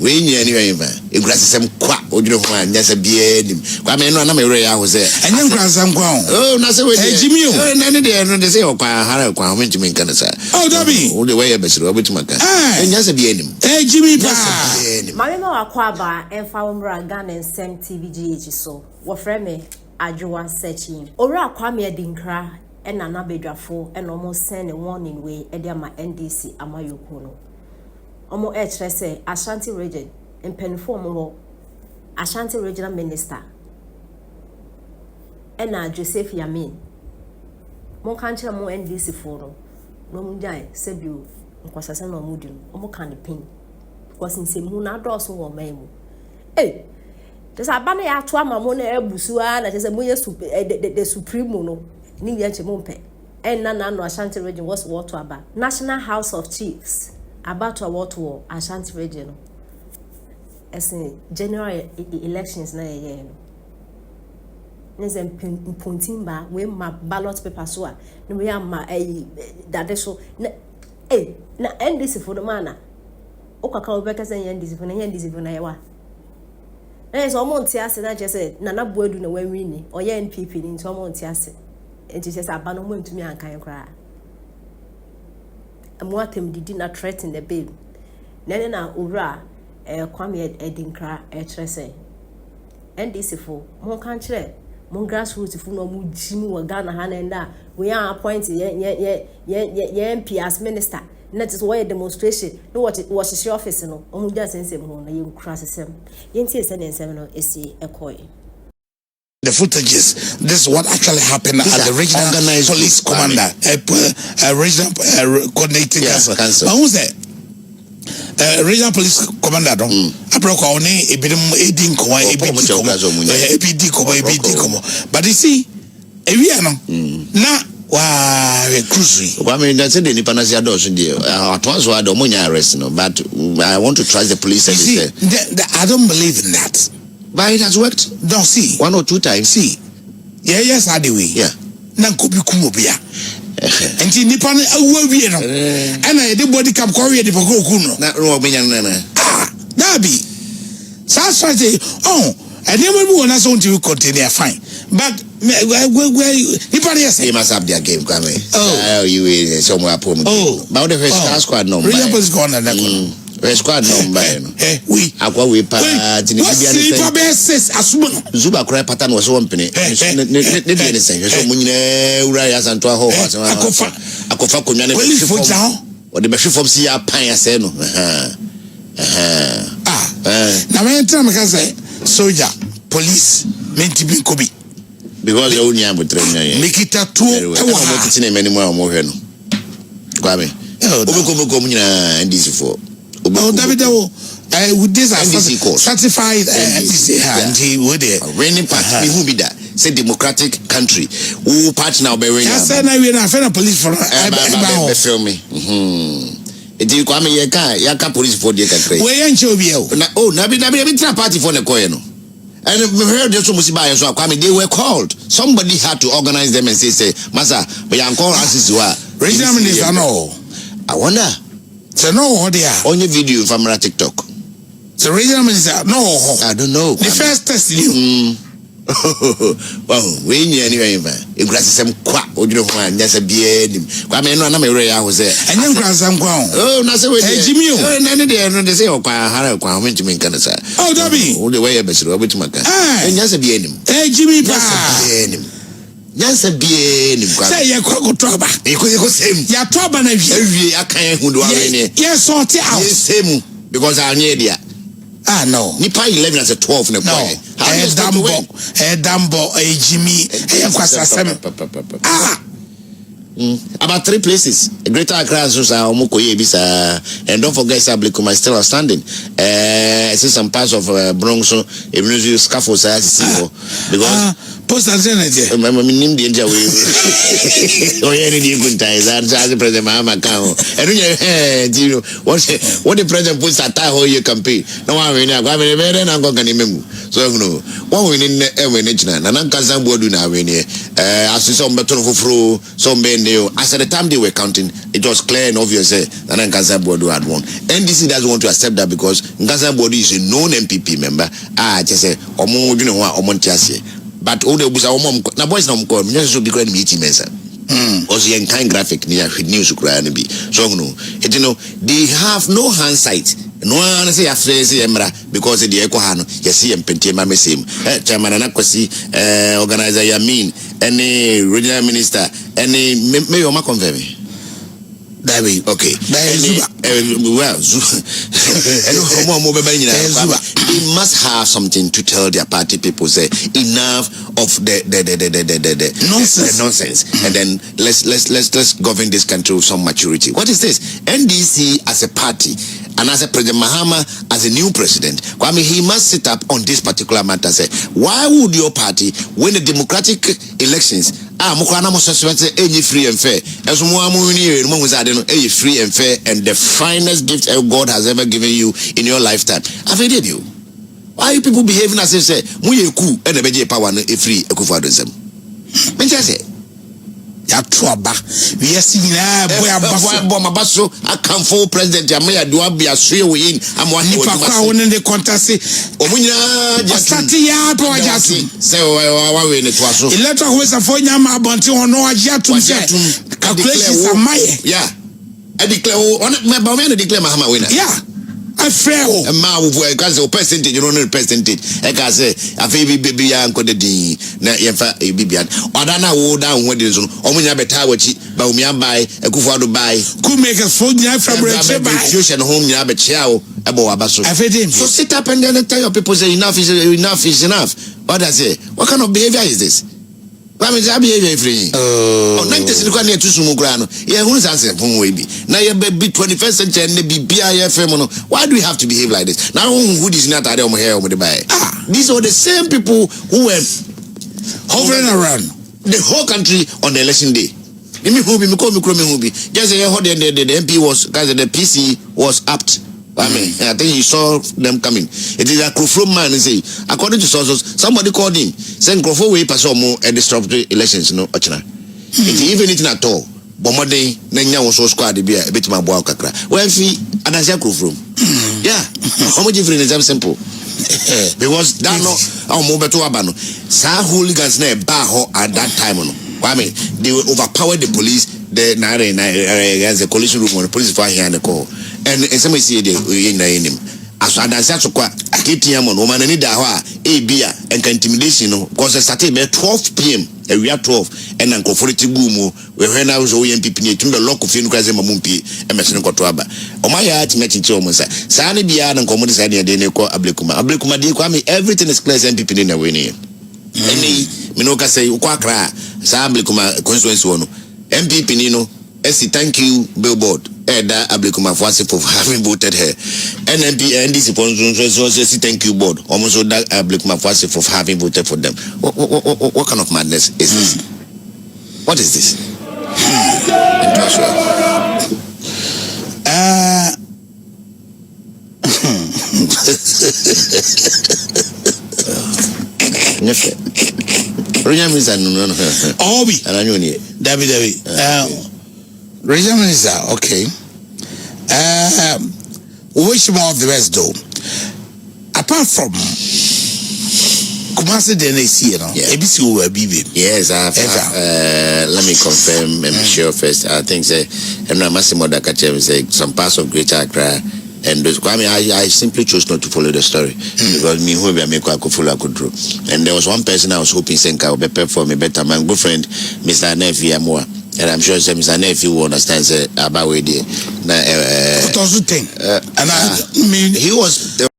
we ni anyway man e grassem kwa odwere ho anya se bia nim Kwame no na me re ya ho se anya grassem kwa oh na se we ejimi o na ne de no de se kwa hara kwa ho ntimi nka na sa oh dabi o de we ya besiro obetumaka anya se bia nim ejimi pa mame ma wakwa ba emfa womra Ghana nsem TVGH so wo frɛ me adwowa searching owura Kwame Adinkrah ena na bedwafo ena omo send warning way e de ama NDC Amoakohene no omo kyerɛ sɛ Ashanti region mpenfo omo Ashanti regional minister ena Joseph Yamin mon kan kyerɛ mo NDC fo no mo gyan sebio nkwasase na omo dim omo kan pin because nsɛmhu na dɔɔso wɔ man mu tesa abana ya to ama mo na ebusu a na tesa mo ye the supreme no ni ye nche mo mpe na no Ashanti region was what aba National House of Chiefs about what war Ashanti region no as general elections na ye no nze mpontimba we ma ballot paper so a no we am dade so na na NDC for the mana okaka obeka se NDC for na NDC for na yewa na so mo ntiase na chese na na boadu na wanwi ni oye NPP ni nti mo ntiase enti chese aba no mo ntumi ankan kra mo atem didi na threaten the babe na owura Kwame Adinkrah chese NDC for mo kan kire mo grassroots for no mo jimu wa Ghana ha na nda we are appoint ye MP as minister net is why demonstration no what was his office no omu just nsem ho na yen kura sesem yenti ese nsem no esi ekoi the footages this is what actually happened at the regional police commander regional coordinating council who's that regional police commander don aproko oni ebidum Adinkrah ebidi but you see ewia no na Cruise. I mean, that's the Nipanazia does in the Atwazo Adomonia arrest, no, but I want to trust the police. I don't believe in that. But it has worked. Don't see 1 or 2 times. See, yes, I do. Yeah. Nankobi kumobia. And see Nipan no. And I did body cap Korea the Pogo Kuno. Not Robin. Dabi. That's why say, oh, I never want us to continue fine. But where they must have their game, Kwame. Oh, you will somewhere poor. Oh, but the first squad number. Real squad number. Squad number. We Zuba cry pattern was one penny. So Urias and Twaho. Akofa community or the best from Sia Pine Seno. Now, I tell me, soldier, police, meant to be Kobe. Because you only have a train. Make it a two. I want to name anymore. Kwame. And this for. Oh, David, with this certified and he would raining party who be that say democratic country who party now be raining. I said I will not police for film me. It is Kwame Yaka police for the country. Where ain't you? Oh, Nabi party for the coin. And we heard this almost by so Kwame, they were called. Somebody had to organize them and say, Masa, we are called as you are. Regional minister, no. I wonder. So no, what they are. On your video from TikTok. So regional minister, no. I don't know. The first test you. Well, we knew anyway, man. It was some quack or you know, there's a beard. Kwame, no, I'm a ray. I was there. And you cross some ground. Oh, not so. Jimmy, and then they say, oh, Kwame went to make an answer. Oh, Dobby, all the way a bit of Maka. And just a beard him. Hey, Jimmy, just a beard him. Say, you're quite trouble. Because you say, you're trouble. I can't who do I yes, sort it out. Same because I'm near there. Ah, no. Nipa 11 as a 12 in a point. Dambo, Jimmy, about 3 places. Greater Grassroots, Amoakohene, and don't forget Sablicum is still outstanding. I see some parts of Bronx, even if you scaffolds because Post alternative. Remember me name the danger we. Oh yeah, any good times. That's the president Mahama account. And you what the president puts at that whole year campaign. No one will not go. I'm very not going to remember. So no one we in Ewenechna Nana Kazan Bodu na we as some better for some bend as at the time they were counting it was clear and obvious Nana Kazan Bodu had won. NDC doesn't want to accept that because Kazan Bodu is a known MPP member. Just say Omo you know what Omontiasi. But all the na boys na mko just so because meeting mensa. Also in kind graphic near news Ukraine be. So no, you know they have no hindsight. No one say after say emra because the ekohano you see empentema me same. Chairman anakwasi organizer Yamin any regional minister any may you confirm me. That way, okay. Well, they must have something to tell their party people. Say enough of the nonsense, and then let's govern this country with some maturity. What is this? NDC as a party and as a President Mahama as a new president, Kwame, he must sit up on this particular matter. Say, why would your party win the democratic elections? Mukwana must any free and fair. As free and fair, and the finest gift God has ever given you in your lifetime. I've heard you. Why are you people behaving as if say, Muyeku and the Beji power free Ekufadism? We are seeing Bomabaso, I come for President Yamaya Duabi as free win. I'm one in the contest. Omunya Jatia Poajati. So, I win it was electoral was a Foyama Bonti or no Ajatum. Calculations are my. Yeah. I declare on my Bamana declare Mahama winner. Yeah. I fair a man with a percentage, you don't know percentage. I can say a baby uncle the D. Nafa a bibian. Odana wood down what is on Omunya Betawachi, Baumia buy, a Kufado buy, could make a full from and home Yabachow, Aboabaso. So sit up and then tell your people say enough is enough. What I say, what kind of behavior is this? Kwame behavior free. Oh, 90 kwa ne tusumu grano. Yeah, who's answer from way be. Now you be 21st century and be BIFM. Why do we have to behave like this? Now who is not at home here over the buy? These are the same people who were hovering around the whole country on the election day. Just the MP was guys the PC was apt. I mean, I think he saw them coming. It is a Krofro man, say, according to sources, somebody called him, saying Krofro way pass more and disrupt the elections, no, Ochina. Even it at all. Bomade, Nanya was so squad to be a bit my boy kakra. Well, and I said Krofro. Yeah, how much different is that simple? Because that no, our mobile to Abano. Sa hooligans near Baho at that time. I mean, they will overpower the police. The against the collision room on the police fire here and the call. And some say they in him. As I dance to quite KTM on woman and a beer and intimidation because I started at 12 p.m. We are 12 and Uncle Forty Gumo, where when I was OMP to the lock of Finukas and Mamumpi and Messin Kotuaba. On my heart, matching Chomas. Sani Bian and Commodus and Adenkrah Ablikuma. Ablikuma, Kwame, everything is clear and people in a winning. Any Minoka say, Uquakra, Sablikuma, constituency one. MP Pinino, thank you, Billboard. Eda Ablikuma for having voted her. NMP and this also thank you, board. Almost that Ablikuma for having voted for them. What kind of madness is this? What is this? Regional Minister, okay. Which more of the rest though? Apart from Kumasi DNC, you know, ABC will be. Yes, I have. Let me confirm and be sure first. I think say, and Massimo Dakache say some parts of Greater Accra. And those, I mean, I simply chose not to follow the story because me who I make I could follow I could draw. And there was one person I was hoping Senka would be for me better. My good friend, Mr. Nefi Amoa. And I'm sure Mr. Nefi will understand about where they. And I mean, he was.